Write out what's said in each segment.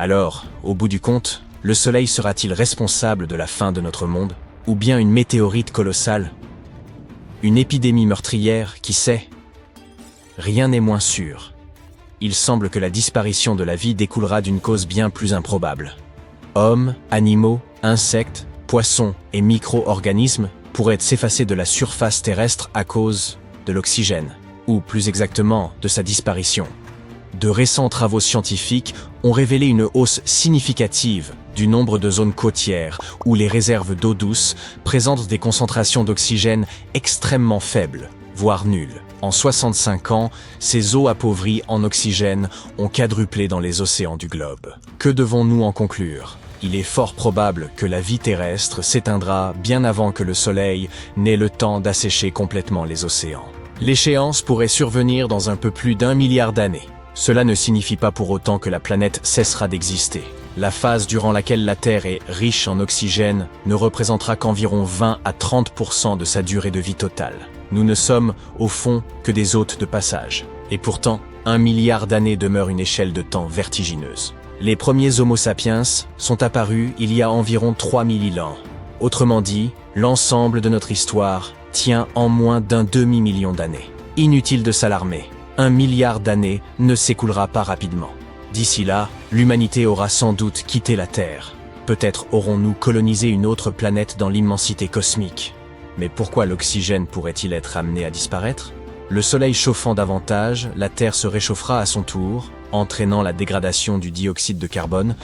Alors, au bout du compte, le Soleil sera-t-il responsable de la fin de notre monde? Ou bien une météorite colossale? Une épidémie meurtrière, qui sait? Rien n'est moins sûr. Il semble que la disparition de la vie découlera d'une cause bien plus improbable. Hommes, animaux, insectes, poissons et micro-organismes pourraient s'effacer de la surface terrestre à cause de l'oxygène, ou plus exactement de sa disparition. De récents travaux scientifiques ont révélé une hausse significative du nombre de zones côtières où les réserves d'eau douce présentent des concentrations d'oxygène extrêmement faibles, voire nulles. En 65 ans, ces eaux appauvries en oxygène ont quadruplé dans les océans du globe. Que devons-nous en conclure? Il est fort probable que la vie terrestre s'éteindra bien avant que le Soleil n'ait le temps d'assécher complètement les océans. L'échéance pourrait survenir dans un peu plus d'1 milliard d'années. Cela ne signifie pas pour autant que la planète cessera d'exister. La phase durant laquelle la Terre est riche en oxygène ne représentera qu'environ 20 à 30% de sa durée de vie totale. Nous ne sommes, au fond, que des hôtes de passage. Et pourtant, 1 milliard d'années demeure une échelle de temps vertigineuse. Les premiers Homo sapiens sont apparus il y a environ 3000 ans. Autrement dit, l'ensemble de notre histoire tient en moins d'un demi-million d'années. Inutile de s'alarmer. 1 milliard d'années ne s'écoulera pas rapidement. D'ici là, l'humanité aura sans doute quitté la Terre. Peut-être aurons-nous colonisé une autre planète dans l'immensité cosmique. Mais pourquoi l'oxygène pourrait-il être amené à disparaître? Le Soleil chauffant davantage, la Terre se réchauffera à son tour, entraînant la dégradation du dioxyde de carbone,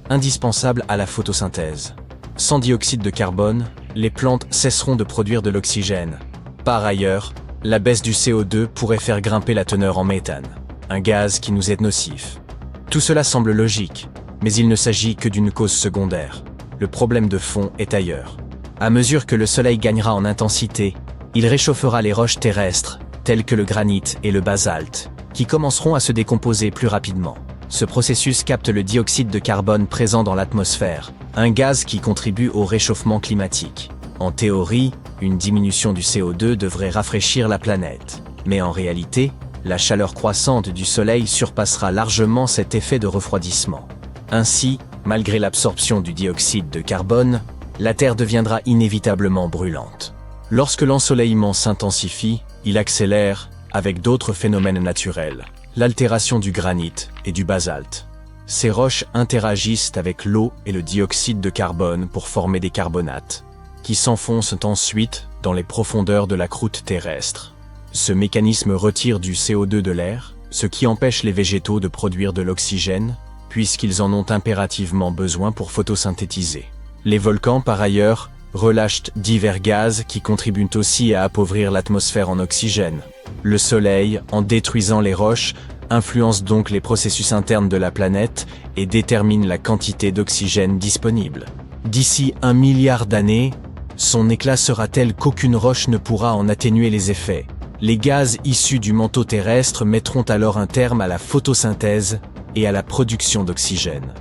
indispensable à la photosynthèse. Sans dioxyde de carbone, les plantes cesseront de produire de l'oxygène. Par ailleurs, la baisse du CO2 pourrait faire grimper la teneur en méthane, un gaz qui nous est nocif. Tout cela semble logique, mais il ne s'agit que d'une cause secondaire. Le problème de fond est ailleurs. À mesure que le Soleil gagnera en intensité, il réchauffera les roches terrestres, telles que le granit et le basalte, qui commenceront à se décomposer plus rapidement. Ce processus capte le dioxyde de carbone présent dans l'atmosphère, un gaz qui contribue au réchauffement climatique. En théorie, une diminution du CO2 devrait rafraîchir la planète. Mais en réalité, la chaleur croissante du Soleil surpassera largement cet effet de refroidissement. Ainsi, malgré l'absorption du dioxyde de carbone, la Terre deviendra inévitablement brûlante. Lorsque l'ensoleillement s'intensifie, il accélère, avec d'autres phénomènes naturels, l'altération du granit et du basalte. Ces roches interagissent avec l'eau et le dioxyde de carbone pour former des carbonates, qui s'enfoncent ensuite dans les profondeurs de la croûte terrestre. Ce mécanisme retire du CO2 de l'air, ce qui empêche les végétaux de produire de l'oxygène, puisqu'ils en ont impérativement besoin pour photosynthétiser. Les volcans, par ailleurs, relâchent divers gaz qui contribuent aussi à appauvrir l'atmosphère en oxygène. Le Soleil, en détruisant les roches, influence donc les processus internes de la planète et détermine la quantité d'oxygène disponible. D'ici 1 milliard d'années, son éclat sera tel qu'aucune roche ne pourra en atténuer les effets. Les gaz issus du manteau terrestre mettront alors un terme à la photosynthèse et à la production d'oxygène.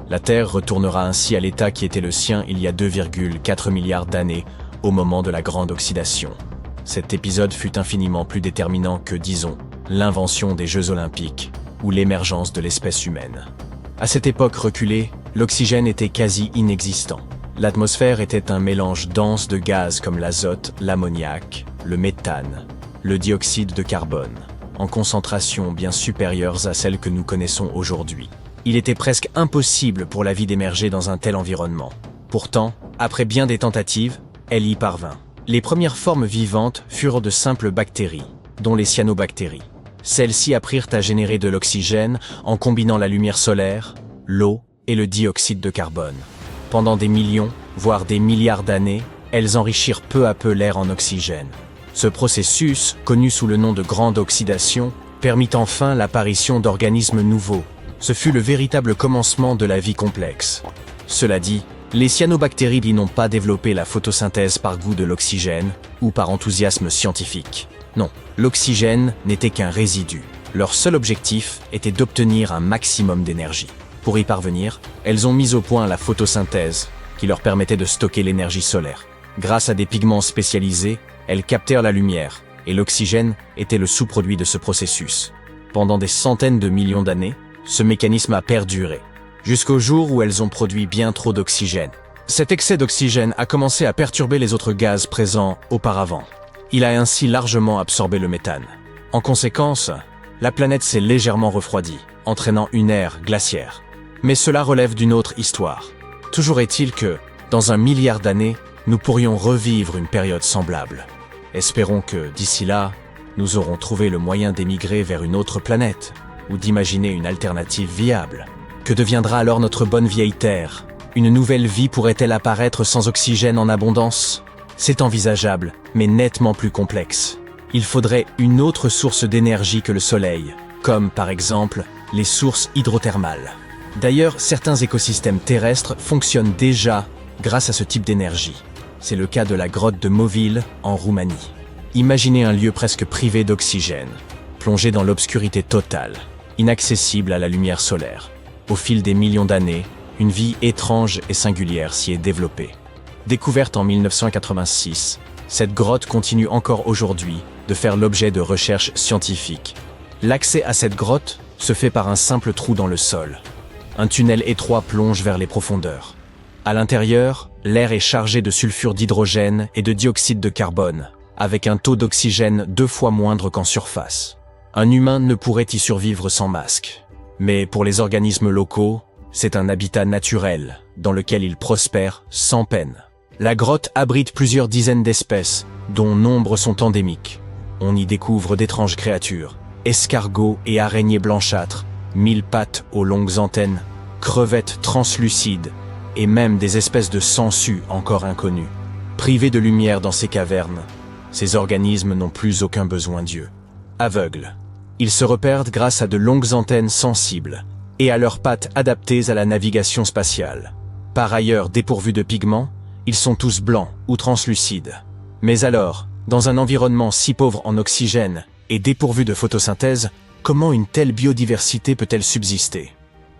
La Terre retournera ainsi à l'état qui était le sien il y a 2,4 milliards d'années, au moment de la grande oxydation. Cet épisode fut infiniment plus déterminant que, disons, l'invention des Jeux Olympiques ou l'émergence de l'espèce humaine. À cette époque reculée, l'oxygène était quasi inexistant. L'atmosphère était un mélange dense de gaz comme l'azote, l'ammoniac, le méthane, le dioxyde de carbone, en concentration bien supérieures à celles que nous connaissons aujourd'hui. Il était presque impossible pour la vie d'émerger dans un tel environnement. Pourtant, après bien des tentatives, elle y parvint. Les premières formes vivantes furent de simples bactéries, dont les cyanobactéries. Celles-ci apprirent à générer de l'oxygène en combinant la lumière solaire, l'eau et le dioxyde de carbone. Pendant des millions, voire des milliards d'années, elles enrichirent peu à peu l'air en oxygène. Ce processus, connu sous le nom de grande oxydation, permit enfin l'apparition d'organismes nouveaux. Ce fut le véritable commencement de la vie complexe. Cela dit, les cyanobactéries n'ont pas développé la photosynthèse par goût de l'oxygène ou par enthousiasme scientifique. Non, l'oxygène n'était qu'un résidu. Leur seul objectif était d'obtenir un maximum d'énergie. Pour y parvenir, elles ont mis au point la photosynthèse, qui leur permettait de stocker l'énergie solaire. Grâce à des pigments spécialisés, elles captèrent la lumière, et l'oxygène était le sous-produit de ce processus. Pendant des centaines de millions d'années, ce mécanisme a perduré, jusqu'au jour où elles ont produit bien trop d'oxygène. Cet excès d'oxygène a commencé à perturber les autres gaz présents auparavant. Il a ainsi largement absorbé le méthane. En conséquence, la planète s'est légèrement refroidie, entraînant une ère glaciaire. Mais cela relève d'une autre histoire. Toujours est-il que, dans 1 milliard d'années, nous pourrions revivre une période semblable. Espérons que, d'ici là, nous aurons trouvé le moyen d'émigrer vers une autre planète, ou d'imaginer une alternative viable. Que deviendra alors notre bonne vieille Terre? Une nouvelle vie pourrait-elle apparaître sans oxygène en abondance? C'est envisageable, mais nettement plus complexe. Il faudrait une autre source d'énergie que le Soleil, comme par exemple les sources hydrothermales. D'ailleurs, certains écosystèmes terrestres fonctionnent déjà grâce à ce type d'énergie. C'est le cas de la grotte de Moville en Roumanie. Imaginez un lieu presque privé d'oxygène, plongé dans l'obscurité totale, inaccessible à la lumière solaire. Au fil des millions d'années, une vie étrange et singulière s'y est développée. Découverte en 1986, cette grotte continue encore aujourd'hui de faire l'objet de recherches scientifiques. L'accès à cette grotte se fait par un simple trou dans le sol. Un tunnel étroit plonge vers les profondeurs. À l'intérieur, l'air est chargé de sulfure d'hydrogène et de dioxyde de carbone, avec un taux d'oxygène 2 fois moindre qu'en surface. Un humain ne pourrait y survivre sans masque. Mais pour les organismes locaux, c'est un habitat naturel, dans lequel ils prospèrent sans peine. La grotte abrite plusieurs dizaines d'espèces, dont nombre sont endémiques. On y découvre d'étranges créatures, escargots et araignées blanchâtres, 1000 pattes aux longues antennes, crevettes translucides, et même des espèces de sangsues encore inconnues. Privés de lumière dans ces cavernes, ces organismes n'ont plus aucun besoin d'yeux. Aveugles, ils se repèrent grâce à de longues antennes sensibles, et à leurs pattes adaptées à la navigation spatiale. Par ailleurs dépourvus de pigments, ils sont tous blancs ou translucides. Mais alors, dans un environnement si pauvre en oxygène et dépourvu de photosynthèse, comment une telle biodiversité peut-elle subsister?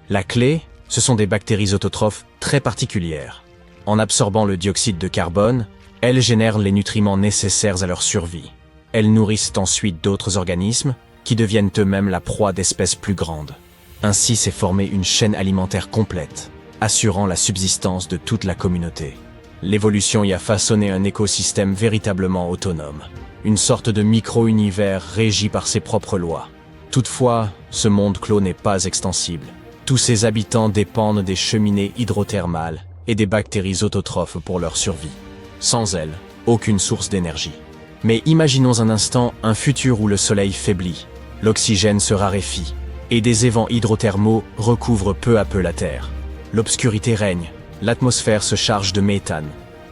La clé, ce sont des bactéries autotrophes très particulières. En absorbant le dioxyde de carbone, elles génèrent les nutriments nécessaires à leur survie. Elles nourrissent ensuite d'autres organismes qui deviennent eux-mêmes la proie d'espèces plus grandes. Ainsi s'est formée une chaîne alimentaire complète, assurant la subsistance de toute la communauté. L'évolution y a façonné un écosystème véritablement autonome, une sorte de micro-univers régi par ses propres lois. Toutefois, ce monde clos n'est pas extensible. Tous ses habitants dépendent des cheminées hydrothermales et des bactéries autotrophes pour leur survie. Sans elles, aucune source d'énergie. Mais imaginons un instant un futur où le soleil faiblit, l'oxygène se raréfie, et des évents hydrothermaux recouvrent peu à peu la Terre. L'obscurité règne, l'atmosphère se charge de méthane,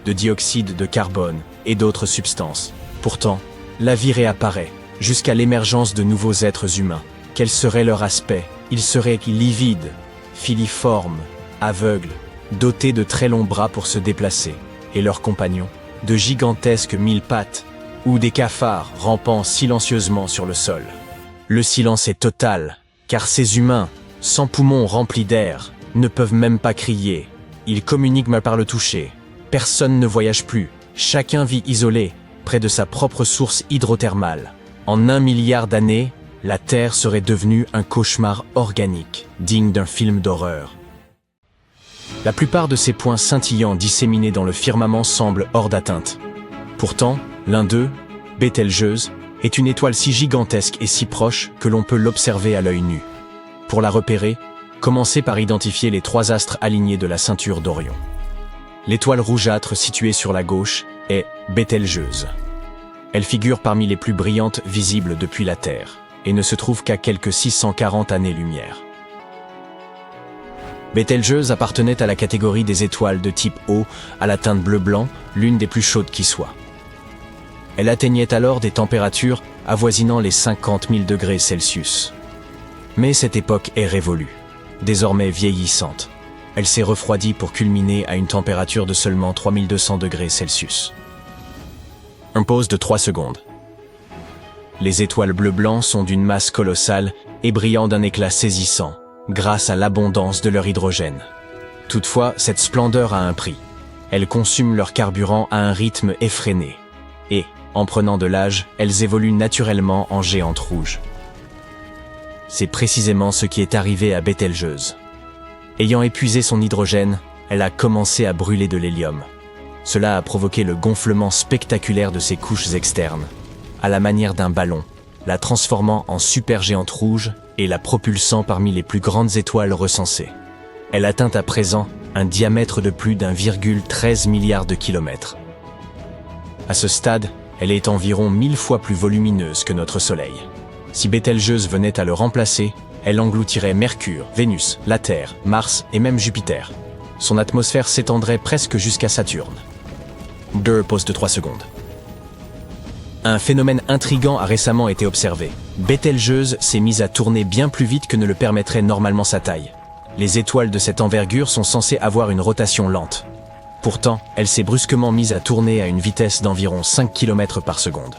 de dioxyde de carbone et d'autres substances. Pourtant, la vie réapparaît, jusqu'à l'émergence de nouveaux êtres humains. Quel serait leur aspect? Ils seraient livides, filiformes, aveugles, dotés de très longs bras pour se déplacer, et leurs compagnons, de gigantesques 1000 pattes, ou des cafards rampant silencieusement sur le sol. Le silence est total, car ces humains, sans poumons remplis d'air, ne peuvent même pas crier. Ils communiquent mal par le toucher. Personne ne voyage plus. Chacun vit isolé, près de sa propre source hydrothermale. En 1 milliard d'années, la Terre serait devenue un cauchemar organique, digne d'un film d'horreur. La plupart de ces points scintillants disséminés dans le firmament semblent hors d'atteinte. Pourtant, l'un d'eux, Bételgeuse, est une étoile si gigantesque et si proche que l'on peut l'observer à l'œil nu. Pour la repérer, commencez par identifier les 3 astres alignés de la ceinture d'Orion. L'étoile rougeâtre située sur la gauche est Bételgeuse. Elle figure parmi les plus brillantes visibles depuis la Terre et ne se trouve qu'à quelques 640 années-lumière. Bételgeuse appartenait à la catégorie des étoiles de type O à la teinte bleu-blanc, l'une des plus chaudes qui soit. Elle atteignait alors des températures avoisinant les 50 000 degrés Celsius. Mais cette époque est révolue, désormais vieillissante. Elle s'est refroidie pour culminer à une température de seulement 3200 degrés Celsius. Un pause de 3 secondes. Les étoiles bleu-blanc sont d'une masse colossale et brillant d'un éclat saisissant, grâce à l'abondance de leur hydrogène. Toutefois, cette splendeur a un prix. Elles consument leur carburant à un rythme effréné. Et, en prenant de l'âge, elles évoluent naturellement en géantes rouges. C'est précisément ce qui est arrivé à Bételgeuse. Ayant épuisé son hydrogène, elle a commencé à brûler de l'hélium. Cela a provoqué le gonflement spectaculaire de ses couches externes, à la manière d'un ballon, la transformant en supergéante rouge et la propulsant parmi les plus grandes étoiles recensées. Elle atteint à présent un diamètre de plus d'1,13 milliard de kilomètres. À ce stade, elle est environ 1000 fois plus volumineuse que notre Soleil. Si Bételgeuse venait à le remplacer, elle engloutirait Mercure, Vénus, la Terre, Mars et même Jupiter. Son atmosphère s'étendrait presque jusqu'à Saturne. Pause de 3 secondes. Un phénomène intrigant a récemment été observé. Bételgeuse s'est mise à tourner bien plus vite que ne le permettrait normalement sa taille. Les étoiles de cette envergure sont censées avoir une rotation lente. Pourtant, elle s'est brusquement mise à tourner à une vitesse d'environ 5 km par seconde.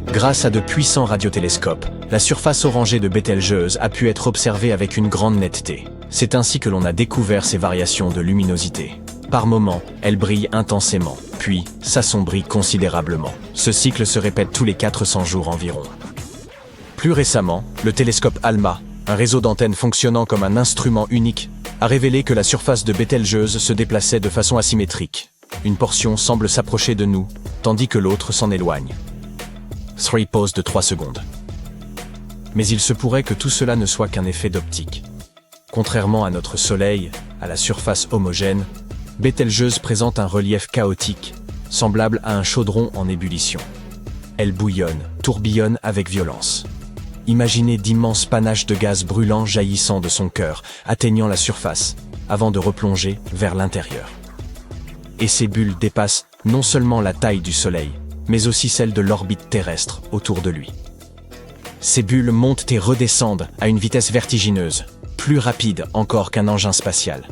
Grâce à de puissants radiotélescopes, la surface orangée de Bételgeuse a pu être observée avec une grande netteté. C'est ainsi que l'on a découvert ces variations de luminosité. Par moments, elle brille intensément, puis s'assombrit considérablement. Ce cycle se répète tous les 400 jours environ. Plus récemment, le télescope ALMA, un réseau d'antennes fonctionnant comme un instrument unique, a révélé que la surface de Bételgeuse se déplaçait de façon asymétrique. Une portion semble s'approcher de nous, tandis que l'autre s'en éloigne. Pause de 3 secondes. Mais il se pourrait que tout cela ne soit qu'un effet d'optique. Contrairement à notre Soleil, à la surface homogène, Bételgeuse présente un relief chaotique, semblable à un chaudron en ébullition. Elle bouillonne, tourbillonne avec violence. Imaginez d'immenses panaches de gaz brûlant jaillissant de son cœur, atteignant la surface, avant de replonger vers l'intérieur. Et ces bulles dépassent non seulement la taille du Soleil, mais aussi celle de l'orbite terrestre autour de lui. Ces bulles montent et redescendent à une vitesse vertigineuse, plus rapide encore qu'un engin spatial.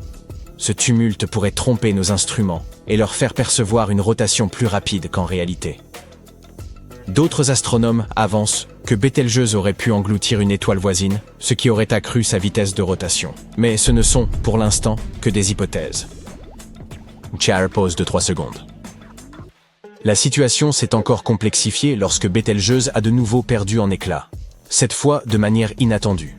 Ce tumulte pourrait tromper nos instruments et leur faire percevoir une rotation plus rapide qu'en réalité. D'autres astronomes avancent que Bételgeuse aurait pu engloutir une étoile voisine, ce qui aurait accru sa vitesse de rotation. Mais ce ne sont, pour l'instant, que des hypothèses. Pause de 3 secondes. La situation s'est encore complexifiée lorsque Bételgeuse a de nouveau perdu en éclat, cette fois de manière inattendue.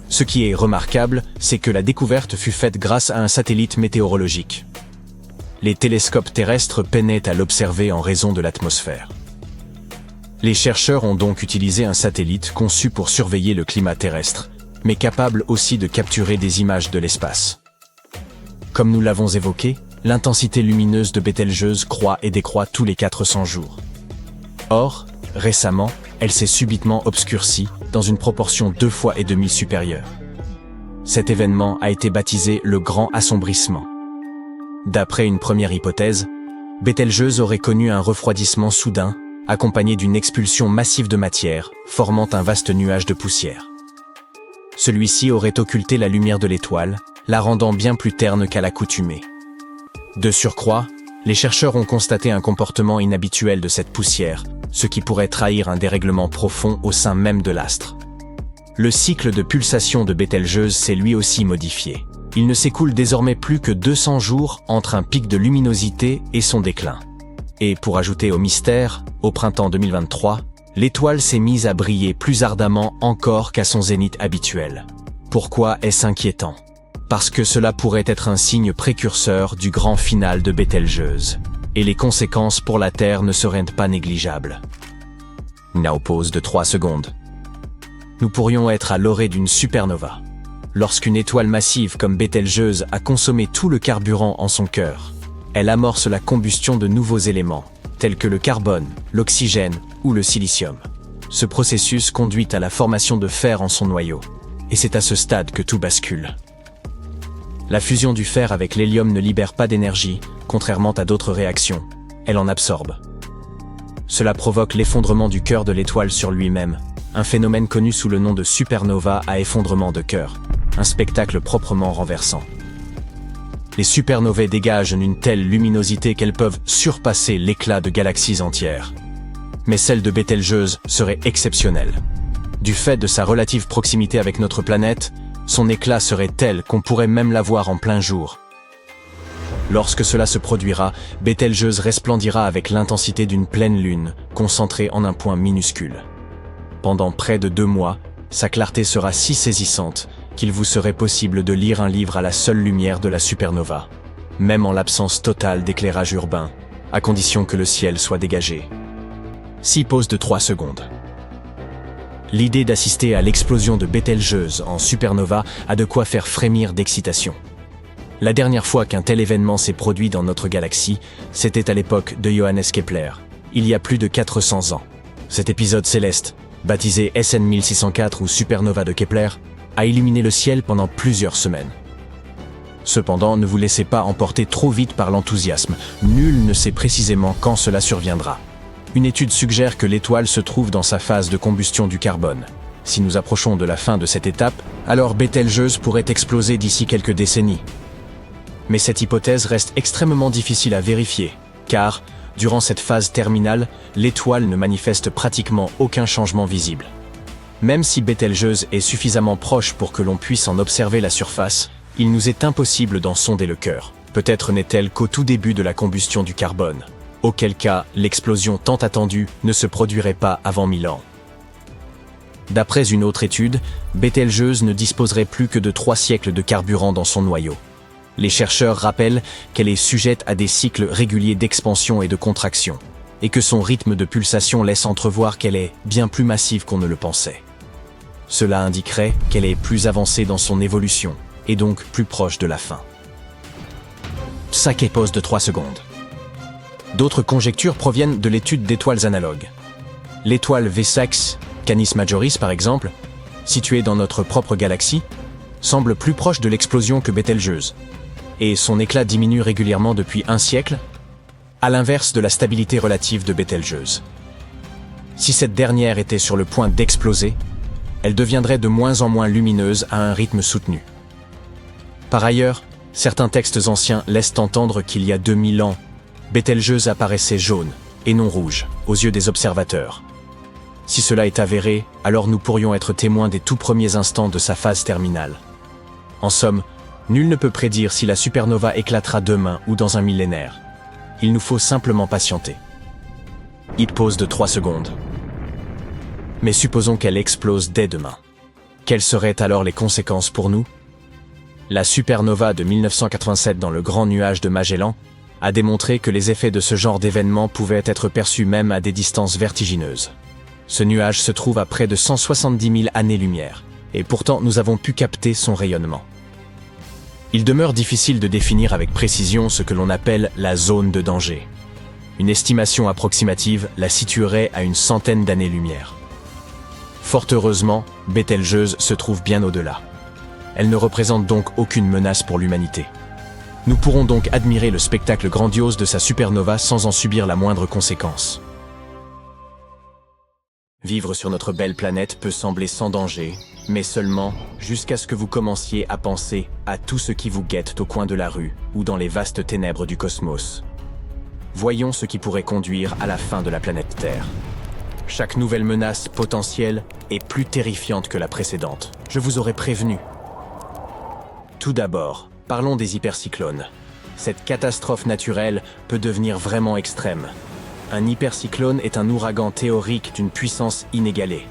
Ce qui est remarquable, c'est que la découverte fut faite grâce à un satellite météorologique. Les télescopes terrestres peinaient à l'observer en raison de l'atmosphère. Les chercheurs ont donc utilisé un satellite conçu pour surveiller le climat terrestre, mais capable aussi de capturer des images de l'espace. Comme nous l'avons évoqué, l'intensité lumineuse de Bételgeuse croît et décroît tous les 400 jours. Or, récemment, elle s'est subitement obscurcie dans une proportion 2,5 fois supérieure. Cet événement a été baptisé le Grand Assombrissement. D'après une première hypothèse, Bételgeuse aurait connu un refroidissement soudain, accompagné d'une expulsion massive de matière, formant un vaste nuage de poussière. Celui-ci aurait occulté la lumière de l'étoile, la rendant bien plus terne qu'à l'accoutumée. De surcroît, les chercheurs ont constaté un comportement inhabituel de cette poussière, ce qui pourrait trahir un dérèglement profond au sein même de l'astre. Le cycle de pulsation de Bételgeuse s'est lui aussi modifié. Il ne s'écoule désormais plus que 200 jours entre un pic de luminosité et son déclin. Et pour ajouter au mystère, au printemps 2023, l'étoile s'est mise à briller plus ardemment encore qu'à son zénith habituel. Pourquoi est-ce inquiétant ? Parce que cela pourrait être un signe précurseur du grand final de Bételgeuse. Et les conséquences pour la Terre ne seraient pas négligeables. Pause de 3 secondes. Nous pourrions être à l'orée d'une supernova. Lorsqu'une étoile massive comme Bételgeuse a consommé tout le carburant en son cœur, elle amorce la combustion de nouveaux éléments, tels que le carbone, l'oxygène ou le silicium. Ce processus conduit à la formation de fer en son noyau, et c'est à ce stade que tout bascule. La fusion du fer avec l'hélium ne libère pas d'énergie, contrairement à d'autres réactions, elle en absorbe. Cela provoque l'effondrement du cœur de l'étoile sur lui-même, un phénomène connu sous le nom de supernova à effondrement de cœur, un spectacle proprement renversant. Les supernovae dégagent une telle luminosité qu'elles peuvent surpasser l'éclat de galaxies entières. Mais celle de Bételgeuse serait exceptionnelle. Du fait de sa relative proximité avec notre planète, son éclat serait tel qu'on pourrait même la voir en plein jour. Lorsque cela se produira, Bételgeuse resplendira avec l'intensité d'une pleine lune, concentrée en un point minuscule. Pendant près de 2 mois, sa clarté sera si saisissante qu'il vous serait possible de lire un livre à la seule lumière de la supernova, même en l'absence totale d'éclairage urbain, à condition que le ciel soit dégagé. 6 pauses de 3 secondes. L'idée d'assister à l'explosion de Bételgeuse en supernova a de quoi faire frémir d'excitation. La dernière fois qu'un tel événement s'est produit dans notre galaxie, c'était à l'époque de Johannes Kepler, il y a plus de 400 ans. Cet épisode céleste, baptisé SN 1604 ou supernova de Kepler, a illuminé le ciel pendant plusieurs semaines. Cependant, ne vous laissez pas emporter trop vite par l'enthousiasme, nul ne sait précisément quand cela surviendra. Une étude suggère que l'étoile se trouve dans sa phase de combustion du carbone. Si nous approchons de la fin de cette étape, alors Bételgeuse pourrait exploser d'ici quelques décennies. Mais cette hypothèse reste extrêmement difficile à vérifier, car, durant cette phase terminale, l'étoile ne manifeste pratiquement aucun changement visible. Même si Bételgeuse est suffisamment proche pour que l'on puisse en observer la surface, il nous est impossible d'en sonder le cœur. Peut-être n'est-elle qu'au tout début de la combustion du carbone, auquel cas l'explosion tant attendue ne se produirait pas avant 1000 ans. D'après une autre étude, Bételgeuse ne disposerait plus que de 3 siècles de carburant dans son noyau. Les chercheurs rappellent qu'elle est sujette à des cycles réguliers d'expansion et de contraction, et que son rythme de pulsation laisse entrevoir qu'elle est bien plus massive qu'on ne le pensait. Cela indiquerait qu'elle est plus avancée dans son évolution, et donc plus proche de la fin. 5 pause de 3 secondes. D'autres conjectures proviennent de l'étude d'étoiles analogues. L'étoile Vessax Canis Majoris, par exemple, située dans notre propre galaxie, semble plus proche de l'explosion que Bételgeuse, et son éclat diminue régulièrement depuis 1 siècle, à l'inverse de la stabilité relative de Bételgeuse. Si cette dernière était sur le point d'exploser, elle deviendrait de moins en moins lumineuse à un rythme soutenu. Par ailleurs, certains textes anciens laissent entendre qu'il y a 2000 ans, Bételgeuse apparaissait jaune, et non rouge, aux yeux des observateurs. Si cela est avéré, alors nous pourrions être témoins des tout premiers instants de sa phase terminale. En somme, nul ne peut prédire si la supernova éclatera demain ou dans un millénaire. Il nous faut simplement patienter. Pause de 3 secondes. Mais supposons qu'elle explose dès demain. Quelles seraient alors les conséquences pour nous ? La supernova de 1987 dans le Grand Nuage de Magellan a démontré que les effets de ce genre d'événement pouvaient être perçus même à des distances vertigineuses. Ce nuage se trouve à près de 170 000 années-lumière, et pourtant nous avons pu capter son rayonnement. Il demeure difficile de définir avec précision ce que l'on appelle la zone de danger. Une estimation approximative la situerait à une centaine d'années-lumière. Fort heureusement, Bételgeuse se trouve bien au-delà. Elle ne représente donc aucune menace pour l'humanité. Nous pourrons donc admirer le spectacle grandiose de sa supernova sans en subir la moindre conséquence. Vivre sur notre belle planète peut sembler sans danger, mais seulement jusqu'à ce que vous commenciez à penser à tout ce qui vous guette au coin de la rue ou dans les vastes ténèbres du cosmos. Voyons ce qui pourrait conduire à la fin de la planète Terre. Chaque nouvelle menace potentielle est plus terrifiante que la précédente. Je vous aurais prévenu. Tout d'abord, parlons des hypercyclones. Cette catastrophe naturelle peut devenir vraiment extrême. Un hypercyclone est un ouragan théorique d'une puissance inégalée.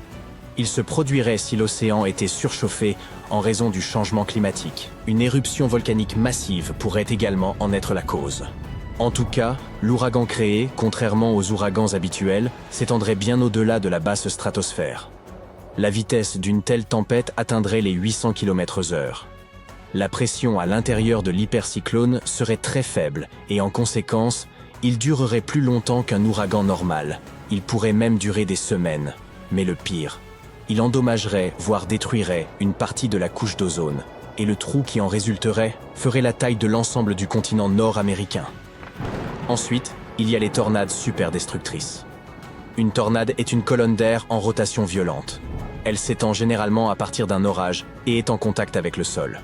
Il se produirait si l'océan était surchauffé en raison du changement climatique. Une éruption volcanique massive pourrait également en être la cause. En tout cas, l'ouragan créé, contrairement aux ouragans habituels, s'étendrait bien au-delà de la basse stratosphère. La vitesse d'une telle tempête atteindrait les 800 km/h. La pression à l'intérieur de l'hypercyclone serait très faible et en conséquence, il durerait plus longtemps qu'un ouragan normal. Il pourrait même durer des semaines. Mais le pire, il endommagerait, voire détruirait, une partie de la couche d'ozone. Et le trou qui en résulterait ferait la taille de l'ensemble du continent nord-américain. Ensuite, il y a les tornades super destructrices. Une tornade est une colonne d'air en rotation violente. Elle s'étend généralement à partir d'un orage et est en contact avec le sol.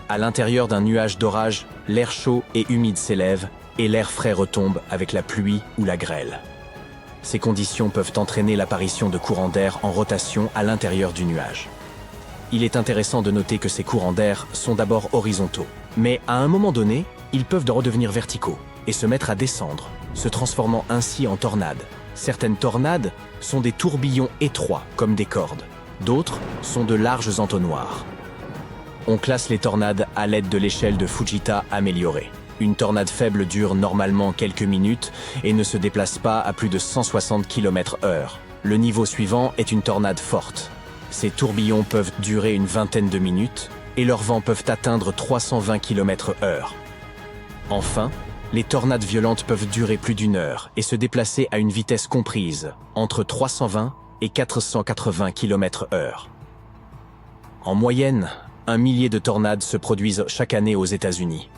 À l'intérieur d'un nuage d'orage, l'air chaud et humide s'élève et l'air frais retombe avec la pluie ou la grêle. Ces conditions peuvent entraîner l'apparition de courants d'air en rotation à l'intérieur du nuage. Il est intéressant de noter que ces courants d'air sont d'abord horizontaux, mais à un moment donné, ils peuvent redevenir verticaux et se mettre à descendre, se transformant ainsi en tornades. Certaines tornades sont des tourbillons étroits comme des cordes, d'autres sont de larges entonnoirs. On classe les tornades à l'aide de l'échelle de Fujita améliorée. Une tornade faible dure normalement quelques minutes et ne se déplace pas à plus de 160 km/h. Le niveau suivant est une tornade forte. Ces tourbillons peuvent durer une vingtaine de minutes et leurs vents peuvent atteindre 320 km/h. Enfin, les tornades violentes peuvent durer plus d'une heure et se déplacer à une vitesse comprise entre 320 et 480 km/h. En moyenne, 1 millier de tornades se produisent chaque année aux États-Unis.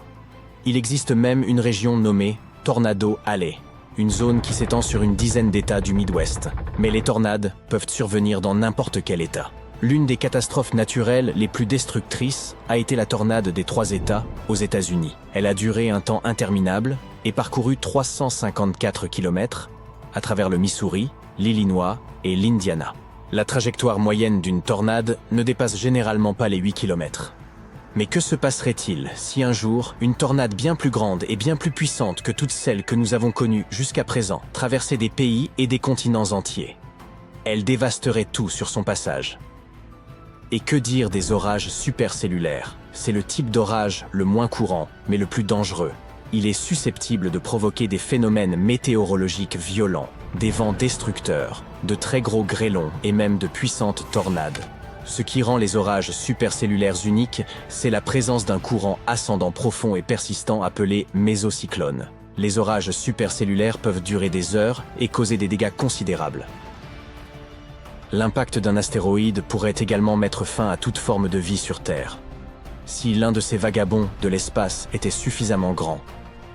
Il existe même une région nommée Tornado Alley, une zone qui s'étend sur une dizaine d'États du Midwest. Mais les tornades peuvent survenir dans n'importe quel État. L'une des catastrophes naturelles les plus destructrices a été la tornade des 3 États aux États-Unis. Elle a duré un temps interminable et parcouru 354 km à travers le Missouri, l'Illinois et l'Indiana. La trajectoire moyenne d'une tornade ne dépasse généralement pas les 8 km. Mais que se passerait-il si un jour, une tornade bien plus grande et bien plus puissante que toutes celles que nous avons connues jusqu'à présent traversait des pays et des continents entiers? Elle dévasterait tout sur son passage. Et que dire des orages supercellulaires? C'est le type d'orage le moins courant, mais le plus dangereux. Il est susceptible de provoquer des phénomènes météorologiques violents, des vents destructeurs, de très gros grêlons et même de puissantes tornades. Ce qui rend les orages supercellulaires uniques, c'est la présence d'un courant ascendant profond et persistant appelé mésocyclone. Les orages supercellulaires peuvent durer des heures et causer des dégâts considérables. L'impact d'un astéroïde pourrait également mettre fin à toute forme de vie sur Terre. Si l'un de ces vagabonds de l'espace était suffisamment grand,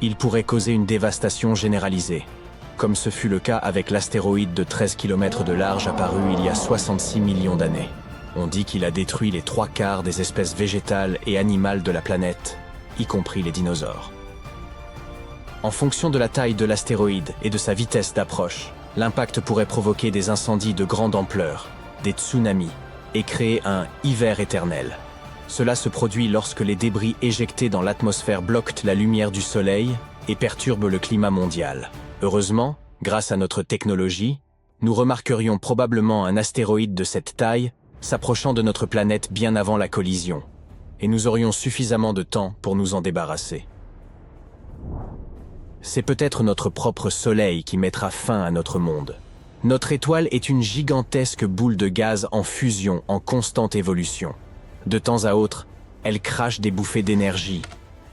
il pourrait causer une dévastation généralisée, comme ce fut le cas avec l'astéroïde de 13 km de large apparu il y a 66 millions d'années. On dit qu'il a détruit les 3/4 des espèces végétales et animales de la planète, y compris les dinosaures. En fonction de la taille de l'astéroïde et de sa vitesse d'approche, l'impact pourrait provoquer des incendies de grande ampleur, des tsunamis, et créer un « hiver éternel ». Cela se produit lorsque les débris éjectés dans l'atmosphère bloquent la lumière du Soleil et perturbent le climat mondial. Heureusement, grâce à notre technologie, nous remarquerions probablement un astéroïde de cette taille s'approchant de notre planète bien avant la collision, et nous aurions suffisamment de temps pour nous en débarrasser. C'est peut-être notre propre Soleil qui mettra fin à notre monde. Notre étoile est une gigantesque boule de gaz en fusion en constante évolution. De temps à autre, elle crache des bouffées d'énergie,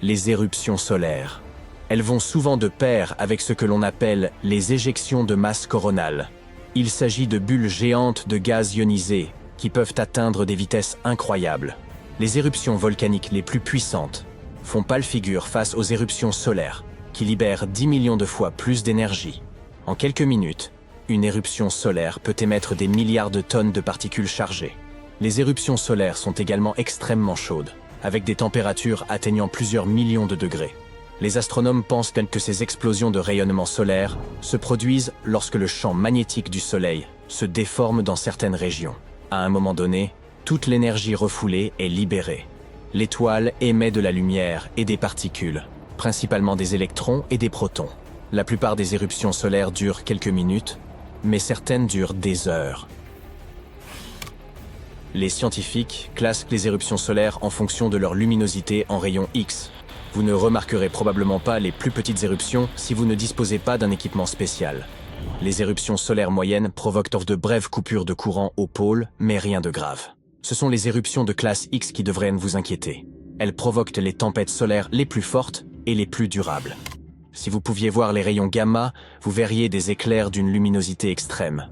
les éruptions solaires. Elles vont souvent de pair avec ce que l'on appelle les éjections de masse coronale. Il s'agit de bulles géantes de gaz ionisé qui peuvent atteindre des vitesses incroyables. Les éruptions volcaniques les plus puissantes font pâle figure face aux éruptions solaires, qui libèrent 10 millions de fois plus d'énergie. En quelques minutes, une éruption solaire peut émettre des milliards de tonnes de particules chargées. Les éruptions solaires sont également extrêmement chaudes, avec des températures atteignant plusieurs millions de degrés. Les astronomes pensent que ces explosions de rayonnement solaire se produisent lorsque le champ magnétique du Soleil se déforme dans certaines régions. À un moment donné, toute l'énergie refoulée est libérée. L'étoile émet de la lumière et des particules, principalement des électrons et des protons. La plupart des éruptions solaires durent quelques minutes, mais certaines durent des heures. Les scientifiques classent les éruptions solaires en fonction de leur luminosité en rayons X. Vous ne remarquerez probablement pas les plus petites éruptions si vous ne disposez pas d'un équipement spécial. Les éruptions solaires moyennes provoquent de brèves coupures de courant au pôle, mais rien de grave. Ce sont les éruptions de classe X qui devraient vous inquiéter. Elles provoquent les tempêtes solaires les plus fortes et les plus durables. Si vous pouviez voir les rayons gamma, vous verriez des éclairs d'une luminosité extrême.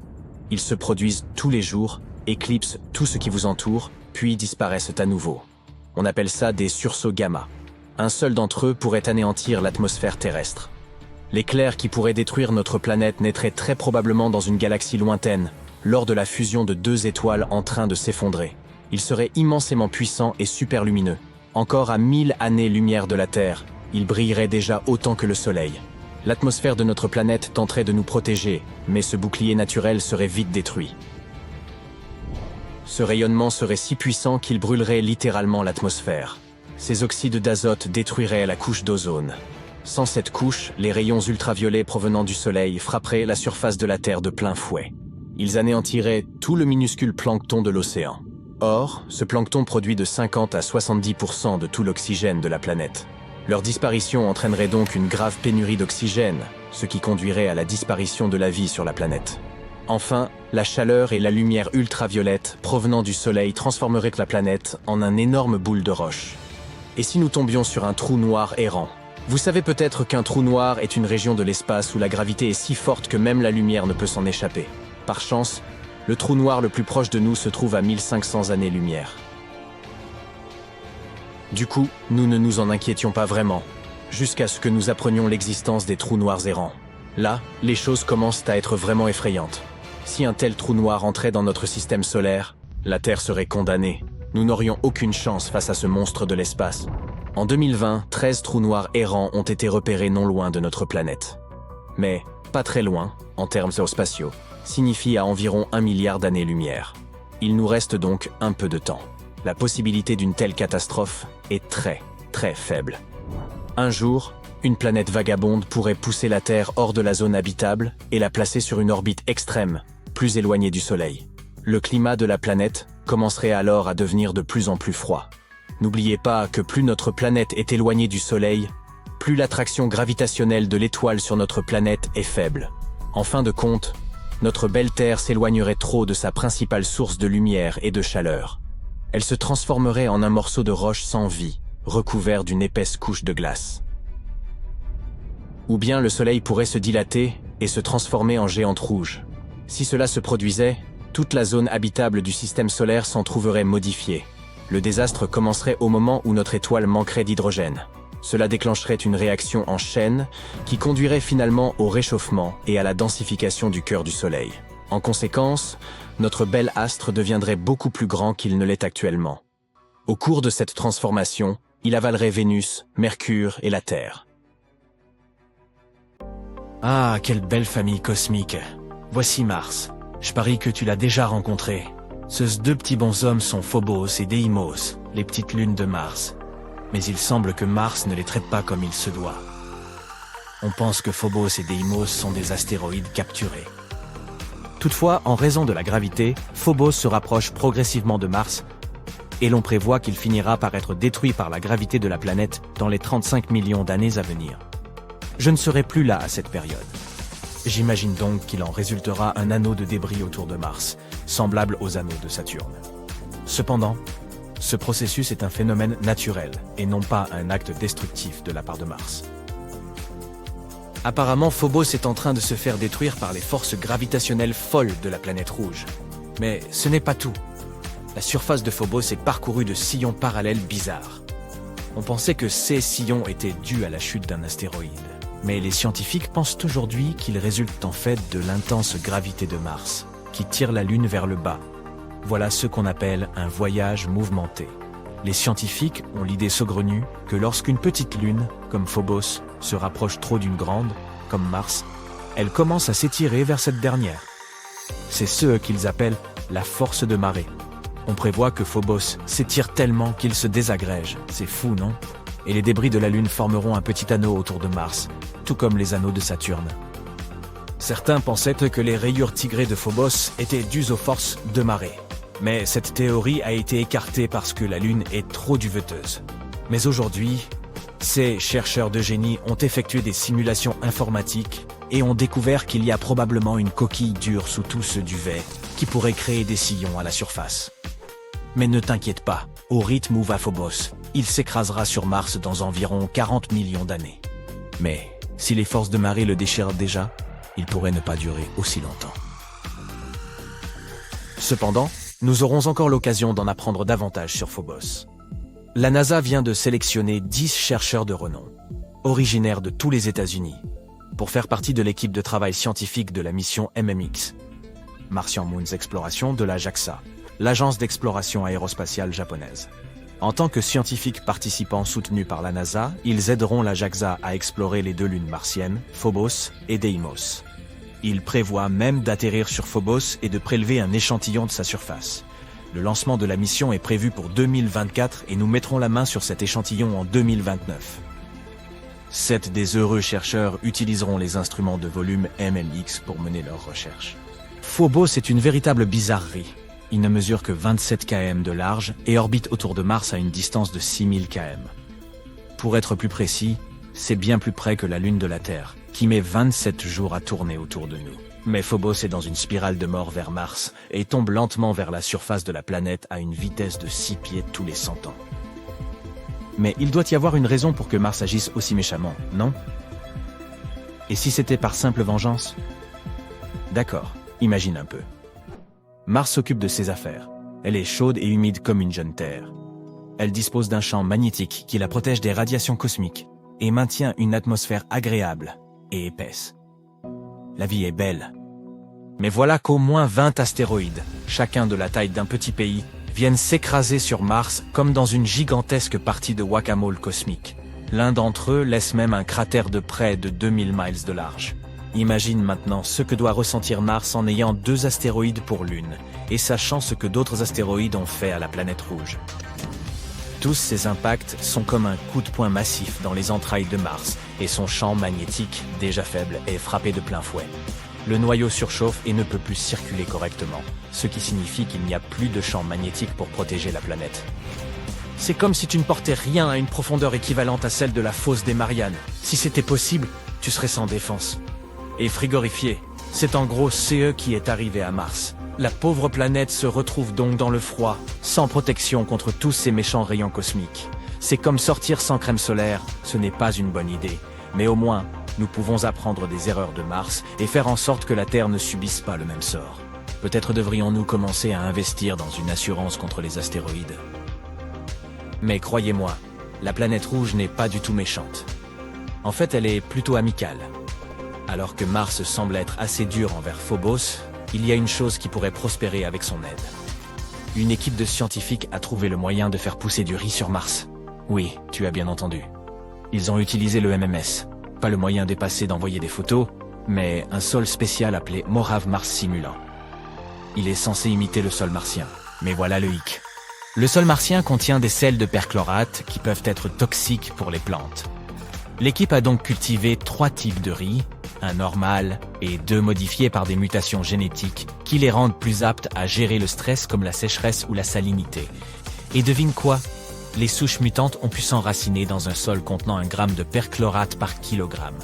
Ils se produisent tous les jours, éclipsent tout ce qui vous entoure, puis disparaissent à nouveau. On appelle ça des sursauts gamma. Un seul d'entre eux pourrait anéantir l'atmosphère terrestre. L'éclair qui pourrait détruire notre planète naîtrait très probablement dans une galaxie lointaine, lors de la fusion de 2 étoiles en train de s'effondrer. Il serait immensément puissant et super lumineux. Encore à 1000 années-lumière de la Terre, il brillerait déjà autant que le Soleil. L'atmosphère de notre planète tenterait de nous protéger, mais ce bouclier naturel serait vite détruit. Ce rayonnement serait si puissant qu'il brûlerait littéralement l'atmosphère. Ces oxydes d'azote détruiraient la couche d'ozone. Sans cette couche, les rayons ultraviolets provenant du Soleil frapperaient la surface de la Terre de plein fouet. Ils anéantiraient tout le minuscule plancton de l'océan. Or, ce plancton produit de 50 à 70% de tout l'oxygène de la planète. Leur disparition entraînerait donc une grave pénurie d'oxygène, ce qui conduirait à la disparition de la vie sur la planète. Enfin, la chaleur et la lumière ultraviolette provenant du Soleil transformeraient la planète en un énorme boule de roche. Et si nous tombions sur un trou noir errant? Vous savez peut-être qu'un trou noir est une région de l'espace où la gravité est si forte que même la lumière ne peut s'en échapper. Par chance, le trou noir le plus proche de nous se trouve à 1500 années-lumière. Du coup, nous ne nous en inquiétions pas vraiment, jusqu'à ce que nous apprenions l'existence des trous noirs errants. Là, les choses commencent à être vraiment effrayantes. Si un tel trou noir entrait dans notre système solaire, la Terre serait condamnée. Nous n'aurions aucune chance face à ce monstre de l'espace. En 2020, 13 trous noirs errants ont été repérés non loin de notre planète. Mais pas très loin, en termes géospatiaux, signifie à environ 1 milliard d'années-lumière. Il nous reste donc un peu de temps. La possibilité d'une telle catastrophe est très, très faible. Un jour, une planète vagabonde pourrait pousser la Terre hors de la zone habitable et la placer sur une orbite extrême, plus éloignée du Soleil. Le climat de la planète commencerait alors à devenir de plus en plus froid. N'oubliez pas que plus notre planète est éloignée du Soleil, plus l'attraction gravitationnelle de l'étoile sur notre planète est faible. En fin de compte, notre belle Terre s'éloignerait trop de sa principale source de lumière et de chaleur. Elle se transformerait en un morceau de roche sans vie, recouvert d'une épaisse couche de glace. Ou bien le Soleil pourrait se dilater et se transformer en géante rouge. Si cela se produisait, toute la zone habitable du système solaire s'en trouverait modifiée. Le désastre commencerait au moment où notre étoile manquerait d'hydrogène. Cela déclencherait une réaction en chaîne qui conduirait finalement au réchauffement et à la densification du cœur du Soleil. En conséquence, notre bel astre deviendrait beaucoup plus grand qu'il ne l'est actuellement. Au cours de cette transformation, il avalerait Vénus, Mercure et la Terre. Ah, quelle belle famille cosmique. Voici Mars. Je parie que tu l'as déjà rencontré. Ces deux petits bonshommes sont Phobos et Deimos, les petites lunes de Mars. Mais il semble que Mars ne les traite pas comme il se doit. On pense que Phobos et Deimos sont des astéroïdes capturés. Toutefois, en raison de la gravité, Phobos se rapproche progressivement de Mars et l'on prévoit qu'il finira par être détruit par la gravité de la planète dans les 35 millions d'années à venir. Je ne serai plus là à cette période. J'imagine donc qu'il en résultera un anneau de débris autour de Mars, semblable aux anneaux de Saturne. Cependant, ce processus est un phénomène naturel et non pas un acte destructif de la part de Mars. Apparemment, Phobos est en train de se faire détruire par les forces gravitationnelles folles de la planète rouge. Mais ce n'est pas tout. La surface de Phobos est parcourue de sillons parallèles bizarres. On pensait que ces sillons étaient dus à la chute d'un astéroïde. Mais les scientifiques pensent aujourd'hui qu'ils résultent en fait de l'intense gravité de Mars, qui tire la Lune vers le bas. Voilà ce qu'on appelle un voyage mouvementé. Les scientifiques ont l'idée saugrenue que lorsqu'une petite lune, comme Phobos, se rapproche trop d'une grande, comme Mars, elle commence à s'étirer vers cette dernière. C'est ce qu'ils appellent la force de marée. On prévoit que Phobos s'étire tellement qu'il se désagrège. C'est fou, non? Et les débris de la Lune formeront un petit anneau autour de Mars, tout comme les anneaux de Saturne. Certains pensaient que les rayures tigrées de Phobos étaient dues aux forces de marée. Mais cette théorie a été écartée parce que la Lune est trop duveteuse. Mais aujourd'hui, ces chercheurs de génie ont effectué des simulations informatiques et ont découvert qu'il y a probablement une coquille dure sous tout ce duvet qui pourrait créer des sillons à la surface. Mais ne t'inquiète pas, au rythme où va Phobos, il s'écrasera sur Mars dans environ 40 millions d'années. Mais si les forces de marée le déchirent déjà, il pourrait ne pas durer aussi longtemps. Cependant, nous aurons encore l'occasion d'en apprendre davantage sur Phobos. La NASA vient de sélectionner 10 chercheurs de renom, originaires de tous les États-Unis, pour faire partie de l'équipe de travail scientifique de la mission MMX, Martian Moons Exploration de la JAXA, l'agence d'exploration aérospatiale japonaise. En tant que scientifiques participants soutenus par la NASA, ils aideront la JAXA à explorer les deux lunes martiennes, Phobos et Deimos. Ils prévoient même d'atterrir sur Phobos et de prélever un échantillon de sa surface. Le lancement de la mission est prévu pour 2024 et nous mettrons la main sur cet échantillon en 2029. 7 des heureux chercheurs utiliseront les instruments de volume MMX pour mener leurs recherches. Phobos est une véritable bizarrerie. Il ne mesure que 27 km de large et orbite autour de Mars à une distance de 6000 km. Pour être plus précis, c'est bien plus près que la Lune de la Terre, qui met 27 jours à tourner autour de nous. Mais Phobos est dans une spirale de mort vers Mars et tombe lentement vers la surface de la planète à une vitesse de 6 pieds tous les 100 ans. Mais il doit y avoir une raison pour que Mars agisse aussi méchamment, non? Et si c'était par simple vengeance? D'accord, imagine un peu. Mars s'occupe de ses affaires. Elle est chaude et humide comme une jeune Terre. Elle dispose d'un champ magnétique qui la protège des radiations cosmiques et maintient une atmosphère agréable et épaisse. La vie est belle. Mais voilà qu'au moins 20 astéroïdes, chacun de la taille d'un petit pays, viennent s'écraser sur Mars comme dans une gigantesque partie de whack-a-mole cosmique. L'un d'entre eux laisse même un cratère de près de 2000 miles de large. Imagine maintenant ce que doit ressentir Mars en ayant 2 astéroïdes pour Lune, et sachant ce que d'autres astéroïdes ont fait à la planète rouge. Tous ces impacts sont comme un coup de poing massif dans les entrailles de Mars, et son champ magnétique, déjà faible, est frappé de plein fouet. Le noyau surchauffe et ne peut plus circuler correctement, ce qui signifie qu'il n'y a plus de champ magnétique pour protéger la planète. C'est comme si tu ne portais rien à une profondeur équivalente à celle de la fosse des Mariannes. Si c'était possible, tu serais sans défense. Et frigorifié, c'est en gros CE qui est arrivé à Mars. La pauvre planète se retrouve donc dans le froid, sans protection contre tous ces méchants rayons cosmiques. C'est comme sortir sans crème solaire, ce n'est pas une bonne idée. Mais au moins, nous pouvons apprendre des erreurs de Mars et faire en sorte que la Terre ne subisse pas le même sort. Peut-être devrions-nous commencer à investir dans une assurance contre les astéroïdes. Mais croyez-moi, la planète rouge n'est pas du tout méchante. En fait, elle est plutôt amicale. Alors que Mars semble être assez dur envers Phobos, il y a une chose qui pourrait prospérer avec son aide. Une équipe de scientifiques a trouvé le moyen de faire pousser du riz sur Mars. Oui, tu as bien entendu. Ils ont utilisé le MMS. Pas le moyen dépassé d'envoyer des photos, mais un sol spécial appelé Mojave Mars Simulant. Il est censé imiter le sol martien. Mais voilà le hic. Le sol martien contient des sels de perchlorate qui peuvent être toxiques pour les plantes. L'équipe a donc cultivé 3 types de riz, un normal et 2 modifiés par des mutations génétiques qui les rendent plus aptes à gérer le stress comme la sécheresse ou la salinité. Et devine quoi? Les souches mutantes ont pu s'enraciner dans un sol contenant 1 gramme de perchlorate par kilogramme.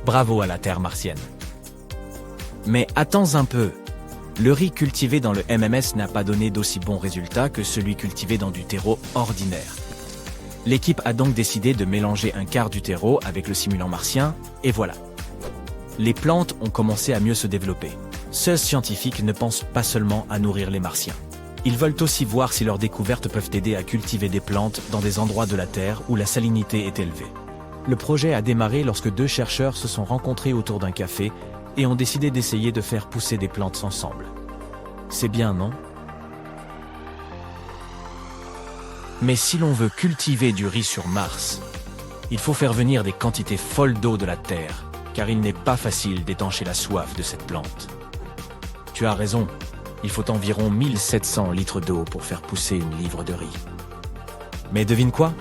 Bravo à la Terre martienne. Mais attends un peu. Le riz cultivé dans le MMS n'a pas donné d'aussi bons résultats que celui cultivé dans du terreau ordinaire. L'équipe a donc décidé de mélanger un quart du terreau avec le simulant martien, et voilà. Les plantes ont commencé à mieux se développer. Ces scientifiques ne pensent pas seulement à nourrir les martiens. Ils veulent aussi voir si leurs découvertes peuvent aider à cultiver des plantes dans des endroits de la Terre où la salinité est élevée. Le projet a démarré lorsque 2 chercheurs se sont rencontrés autour d'un café et ont décidé d'essayer de faire pousser des plantes ensemble. C'est bien, non? Mais si l'on veut cultiver du riz sur Mars, il faut faire venir des quantités folles d'eau de la Terre, car il n'est pas facile d'étancher la soif de cette plante. Tu as raison, il faut environ 1700 litres d'eau pour faire pousser une livre de riz. Mais devine quoi?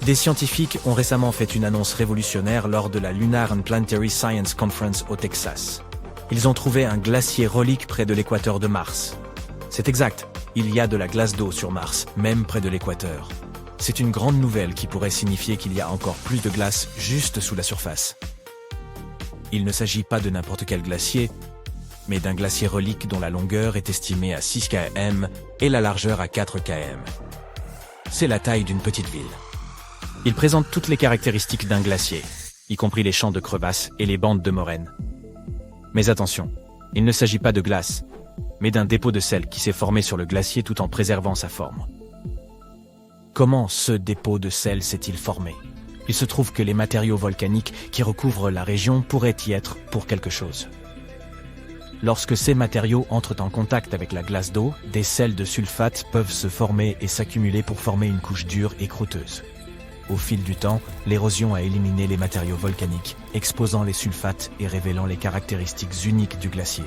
Des scientifiques ont récemment fait une annonce révolutionnaire lors de la Lunar and Planetary Science Conference au Texas. Ils ont trouvé un glacier relique près de l'équateur de Mars. C'est exact, il y a de la glace d'eau sur Mars, même près de l'équateur. C'est une grande nouvelle qui pourrait signifier qu'il y a encore plus de glace juste sous la surface. Il ne s'agit pas de n'importe quel glacier, mais d'un glacier relique dont la longueur est estimée à 6 km et la largeur à 4 km. C'est la taille d'une petite ville. Il présente toutes les caractéristiques d'un glacier, y compris les champs de crevasses et les bandes de moraines. Mais attention, il ne s'agit pas de glace, mais d'un dépôt de sel qui s'est formé sur le glacier tout en préservant sa forme. Comment ce dépôt de sel s'est-il formé? Il se trouve que les matériaux volcaniques qui recouvrent la région pourraient y être pour quelque chose. Lorsque ces matériaux entrent en contact avec la glace d'eau, des sels de sulfate peuvent se former et s'accumuler pour former une couche dure et croûteuse. Au fil du temps, l'érosion a éliminé les matériaux volcaniques, exposant les sulfates et révélant les caractéristiques uniques du glacier.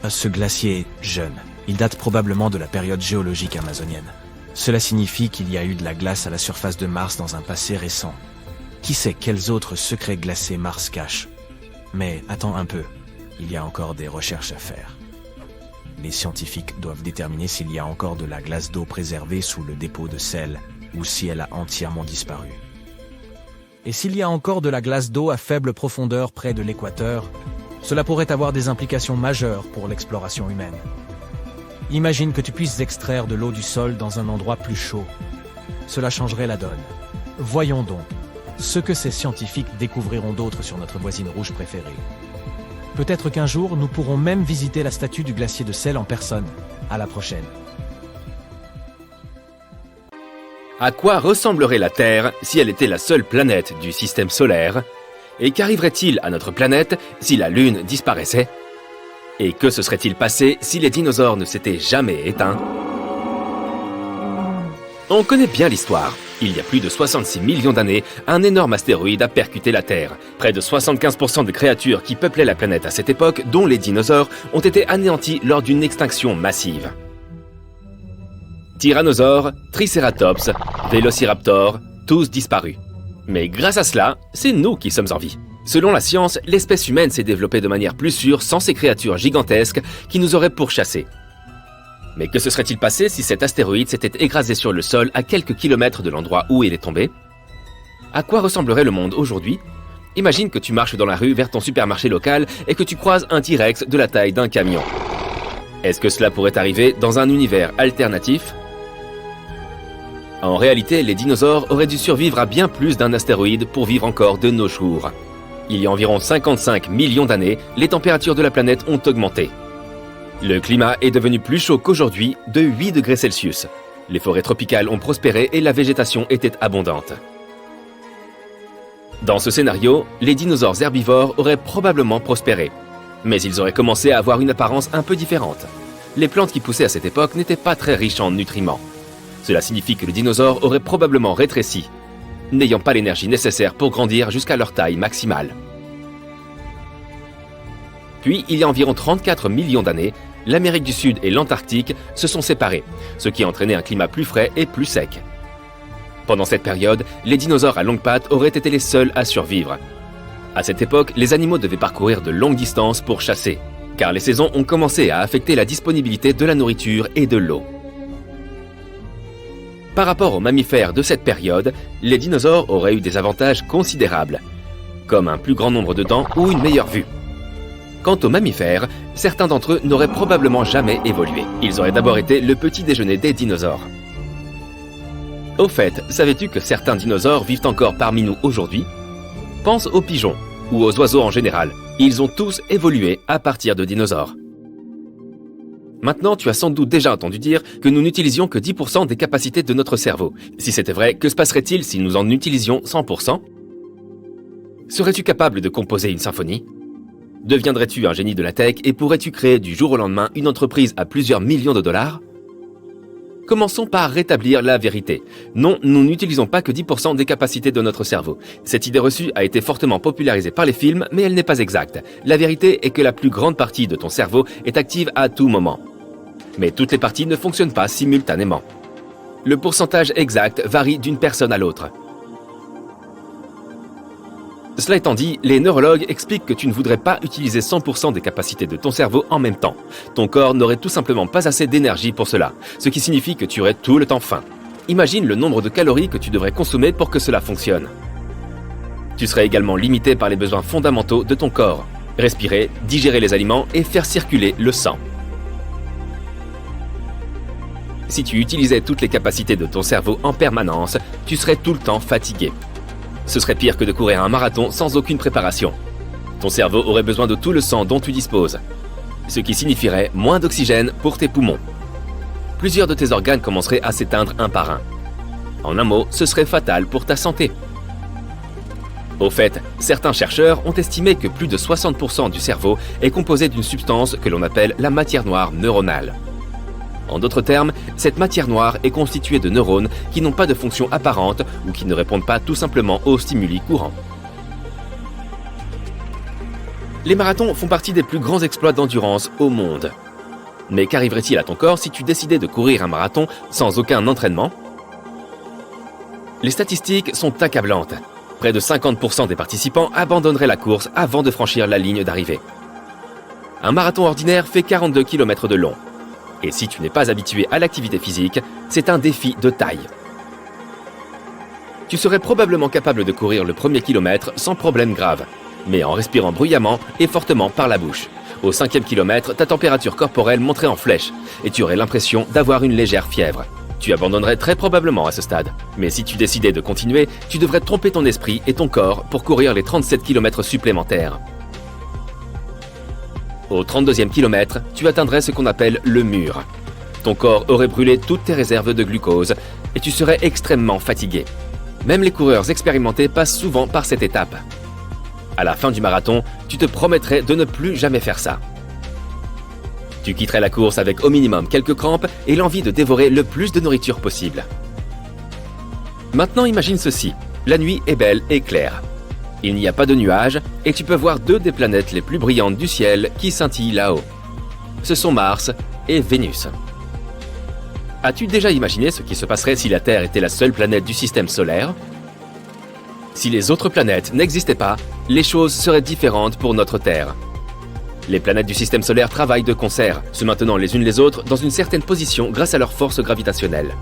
Ce glacier est jeune. Il date probablement de la période géologique amazonienne. Cela signifie qu'il y a eu de la glace à la surface de Mars dans un passé récent. Qui sait quels autres secrets glacés Mars cache? Mais attends un peu, il y a encore des recherches à faire. les scientifiques doivent déterminer s'il y a encore de la glace d'eau préservée sous le dépôt de sel ou si elle a entièrement disparu. Et s'il y a encore de la glace d'eau à faible profondeur près de l'équateur, cela pourrait avoir des implications majeures pour l'exploration humaine. Imagine que tu puisses extraire de l'eau du sol dans un endroit plus chaud. Cela changerait la donne. Voyons donc ce que ces scientifiques découvriront d'autre sur notre voisine rouge préférée. Peut-être qu'un jour, nous pourrons même visiter la statue du glacier de sel en personne. À la prochaine. À quoi ressemblerait la Terre si elle était la seule planète du système solaire? Et qu'arriverait-il à notre planète si la Lune disparaissait? Et que se serait-il passé si les dinosaures ne s'étaient jamais éteints? On connaît bien l'histoire. Il y a plus de 66 millions d'années, un énorme astéroïde a percuté la Terre. Près de 75% des créatures qui peuplaient la planète à cette époque, dont les dinosaures, ont été anéanties lors d'une extinction massive. Tyrannosaures, Triceratops, Vélociraptor, tous disparus. Mais grâce à cela, c'est nous qui sommes en vie. Selon la science, l'espèce humaine s'est développée de manière plus sûre sans ces créatures gigantesques qui nous auraient pourchassés. Mais que se serait-il passé si cet astéroïde s'était écrasé sur le sol à quelques kilomètres de l'endroit où il est tombé? À quoi ressemblerait le monde aujourd'hui? Imagine que tu marches dans la rue vers ton supermarché local et que tu croises un T-Rex de la taille d'un camion. Est-ce que cela pourrait arriver dans un univers alternatif? En réalité, les dinosaures auraient dû survivre à bien plus d'un astéroïde pour vivre encore de nos jours. Il y a environ 55 millions d'années, les températures de la planète ont augmenté. Le climat est devenu plus chaud qu'aujourd'hui, de 8 degrés Celsius. Les forêts tropicales ont prospéré et la végétation était abondante. Dans ce scénario, les dinosaures herbivores auraient probablement prospéré. Mais ils auraient commencé à avoir une apparence un peu différente. Les plantes qui poussaient à cette époque n'étaient pas très riches en nutriments. Cela signifie que les dinosaures auraient probablement rétréci, n'ayant pas l'énergie nécessaire pour grandir jusqu'à leur taille maximale. Puis, il y a environ 34 millions d'années, l'Amérique du Sud et l'Antarctique se sont séparés, ce qui a entraîné un climat plus frais et plus sec. Pendant cette période, les dinosaures à longues pattes auraient été les seuls à survivre. À cette époque, les animaux devaient parcourir de longues distances pour chasser, car les saisons ont commencé à affecter la disponibilité de la nourriture et de l'eau. Par rapport aux mammifères de cette période, les dinosaures auraient eu des avantages considérables, comme un plus grand nombre de dents ou une meilleure vue. Quant aux mammifères, certains d'entre eux n'auraient probablement jamais évolué. Ils auraient d'abord été le petit déjeuner des dinosaures. Au fait, savais-tu que certains dinosaures vivent encore parmi nous aujourd'hui? Pense aux pigeons, ou aux oiseaux en général. Ils ont tous évolué à partir de dinosaures. Maintenant, tu as sans doute déjà entendu dire que nous n'utilisions que 10% des capacités de notre cerveau. Si c'était vrai, que se passerait-il si nous en utilisions 100%? Serais-tu capable de composer une symphonie? Deviendrais-tu un génie de la tech et pourrais-tu créer du jour au lendemain une entreprise à plusieurs millions de dollars? Commençons par rétablir la vérité. Non, nous n'utilisons pas que 10% des capacités de notre cerveau. Cette idée reçue a été fortement popularisée par les films, mais elle n'est pas exacte. La vérité est que la plus grande partie de ton cerveau est active à tout moment. Mais toutes les parties ne fonctionnent pas simultanément. Le pourcentage exact varie d'une personne à l'autre. Cela étant dit, les neurologues expliquent que tu ne voudrais pas utiliser 100% des capacités de ton cerveau en même temps. Ton corps n'aurait tout simplement pas assez d'énergie pour cela, ce qui signifie que tu aurais tout le temps faim. Imagine le nombre de calories que tu devrais consommer pour que cela fonctionne. Tu serais également limité par les besoins fondamentaux de ton corps. Respirer, digérer les aliments et faire circuler le sang. Si tu utilisais toutes les capacités de ton cerveau en permanence, tu serais tout le temps fatigué. Ce serait pire que de courir un marathon sans aucune préparation. Ton cerveau aurait besoin de tout le sang dont tu disposes, ce qui signifierait moins d'oxygène pour tes poumons. Plusieurs de tes organes commenceraient à s'éteindre un par un. En un mot, ce serait fatal pour ta santé. Au fait, certains chercheurs ont estimé que plus de 60% du cerveau est composé d'une substance que l'on appelle la matière noire neuronale. En d'autres termes, cette matière noire est constituée de neurones qui n'ont pas de fonction apparente ou qui ne répondent pas tout simplement aux stimuli courants. Les marathons font partie des plus grands exploits d'endurance au monde. Mais qu'arriverait-il à ton corps si tu décidais de courir un marathon sans aucun entraînement? Les statistiques sont accablantes. Près de 50% des participants abandonneraient la course avant de franchir la ligne d'arrivée. Un marathon ordinaire fait 42 km de long. Et si tu n'es pas habitué à l'activité physique, c'est un défi de taille. Tu serais probablement capable de courir le premier kilomètre sans problème grave, mais en respirant bruyamment et fortement par la bouche. Au 5e kilomètre, ta température corporelle monterait en flèche et tu aurais l'impression d'avoir une légère fièvre. Tu abandonnerais très probablement à ce stade. Mais si tu décidais de continuer, tu devrais tromper ton esprit et ton corps pour courir les 37 km supplémentaires. Au 32e kilomètre, tu atteindrais ce qu'on appelle le mur. Ton corps aurait brûlé toutes tes réserves de glucose et tu serais extrêmement fatigué. Même les coureurs expérimentés passent souvent par cette étape. À la fin du marathon, tu te promettrais de ne plus jamais faire ça. Tu quitterais la course avec au minimum quelques crampes et l'envie de dévorer le plus de nourriture possible. Maintenant, imagine ceci. La nuit est belle et claire. Il n'y a pas de nuages et tu peux voir deux des planètes les plus brillantes du ciel qui scintillent là-haut. Ce sont Mars et Vénus. As-tu déjà imaginé ce qui se passerait si la Terre était la seule planète du système solaire ? Si les autres planètes n'existaient pas, les choses seraient différentes pour notre Terre. Les planètes du système solaire travaillent de concert, se maintenant les unes les autres dans une certaine position grâce à leur force gravitationnelle.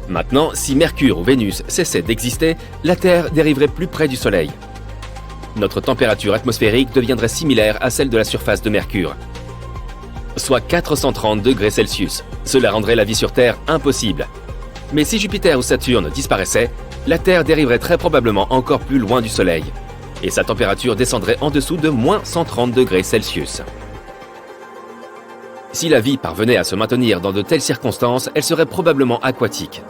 Maintenant, si Mercure ou Vénus cessaient d'exister, la Terre dériverait plus près du Soleil. Notre température atmosphérique deviendrait similaire à celle de la surface de Mercure, soit 430 degrés Celsius. Cela rendrait la vie sur Terre impossible. Mais si Jupiter ou Saturne disparaissaient, la Terre dériverait très probablement encore plus loin du Soleil, et sa température descendrait en dessous de moins 130 degrés Celsius. Si la vie parvenait à se maintenir dans de telles circonstances, elle serait probablement aquatique.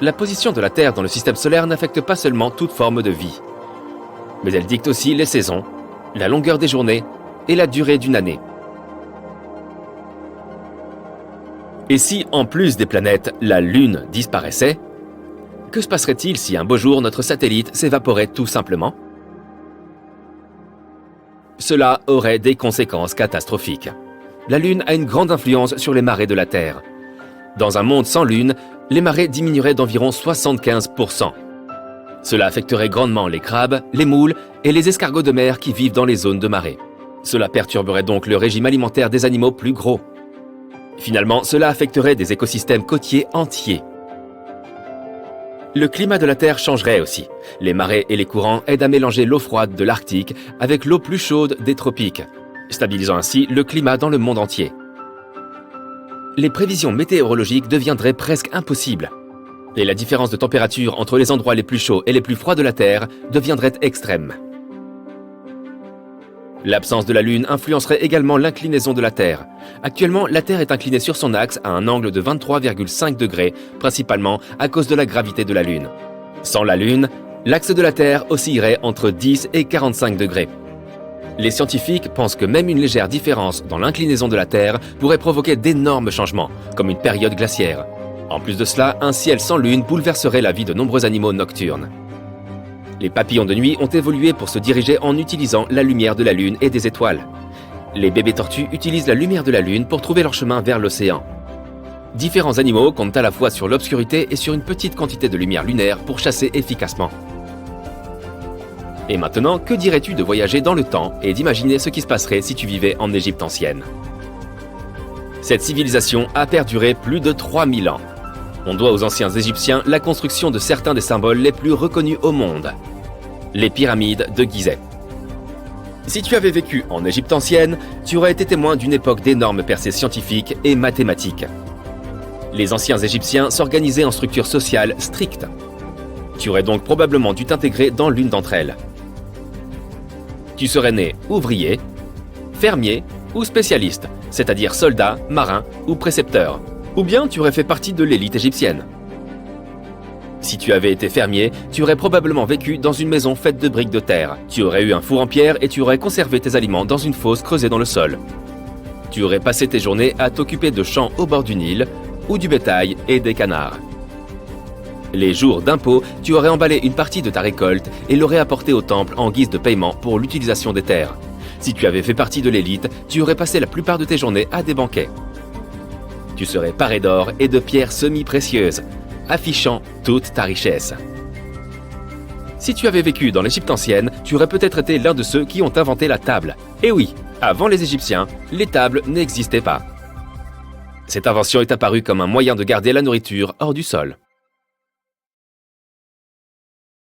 La position de la Terre dans le système solaire n'affecte pas seulement toute forme de vie, mais elle dicte aussi les saisons, la longueur des journées et la durée d'une année. Et si, en plus des planètes, la Lune disparaissait, que se passerait-il si un beau jour notre satellite s'évaporait tout simplement ? Cela aurait des conséquences catastrophiques. La Lune a une grande influence sur les marées de la Terre. Dans un monde sans Lune, les marées diminueraient d'environ 75%. Cela affecterait grandement les crabes, les moules et les escargots de mer qui vivent dans les zones de marée. Cela perturberait donc le régime alimentaire des animaux plus gros. Finalement, cela affecterait des écosystèmes côtiers entiers. Le climat de la Terre changerait aussi. Les marées et les courants aident à mélanger l'eau froide de l'Arctique avec l'eau plus chaude des tropiques, stabilisant ainsi le climat dans le monde entier. Les prévisions météorologiques deviendraient presque impossibles. Et la différence de température entre les endroits les plus chauds et les plus froids de la Terre deviendrait extrême. L'absence de la Lune influencerait également l'inclinaison de la Terre. Actuellement, la Terre est inclinée sur son axe à un angle de 23,5 degrés, principalement à cause de la gravité de la Lune. Sans la Lune, l'axe de la Terre oscillerait entre 10 et 45 degrés. Les scientifiques pensent que même une légère différence dans l'inclinaison de la Terre pourrait provoquer d'énormes changements, comme une période glaciaire. En plus de cela, un ciel sans Lune bouleverserait la vie de nombreux animaux nocturnes. Les papillons de nuit ont évolué pour se diriger en utilisant la lumière de la Lune et des étoiles. Les bébés tortues utilisent la lumière de la Lune pour trouver leur chemin vers l'océan. Différents animaux comptent à la fois sur l'obscurité et sur une petite quantité de lumière lunaire pour chasser efficacement. Et maintenant, que dirais-tu de voyager dans le temps et d'imaginer ce qui se passerait si tu vivais en Égypte ancienne ? Cette civilisation a perduré plus de 3000 ans. On doit aux anciens Égyptiens la construction de certains des symboles les plus reconnus au monde. Les pyramides de Gizeh. Si tu avais vécu en Égypte ancienne, tu aurais été témoin d'une époque d'énormes percées scientifiques et mathématiques. Les anciens Égyptiens s'organisaient en structures sociales strictes. Tu aurais donc probablement dû t'intégrer dans l'une d'entre elles. Tu serais né ouvrier, fermier ou spécialiste, c'est-à-dire soldat, marin ou précepteur. Ou bien tu aurais fait partie de l'élite égyptienne. Si tu avais été fermier, tu aurais probablement vécu dans une maison faite de briques de terre. Tu aurais eu un four en pierre et tu aurais conservé tes aliments dans une fosse creusée dans le sol. Tu aurais passé tes journées à t'occuper de champs au bord du Nil, ou du bétail et des canards. Les jours d'impôt, tu aurais emballé une partie de ta récolte et l'aurais apportée au temple en guise de paiement pour l'utilisation des terres. Si tu avais fait partie de l'élite, tu aurais passé la plupart de tes journées à des banquets. Tu serais paré d'or et de pierres semi-précieuses, affichant toute ta richesse. Si tu avais vécu dans l'Égypte ancienne, tu aurais peut-être été l'un de ceux qui ont inventé la table. Et oui, Avant les Égyptiens, les tables n'existaient pas. Cette invention est apparue comme un moyen de garder la nourriture hors du sol.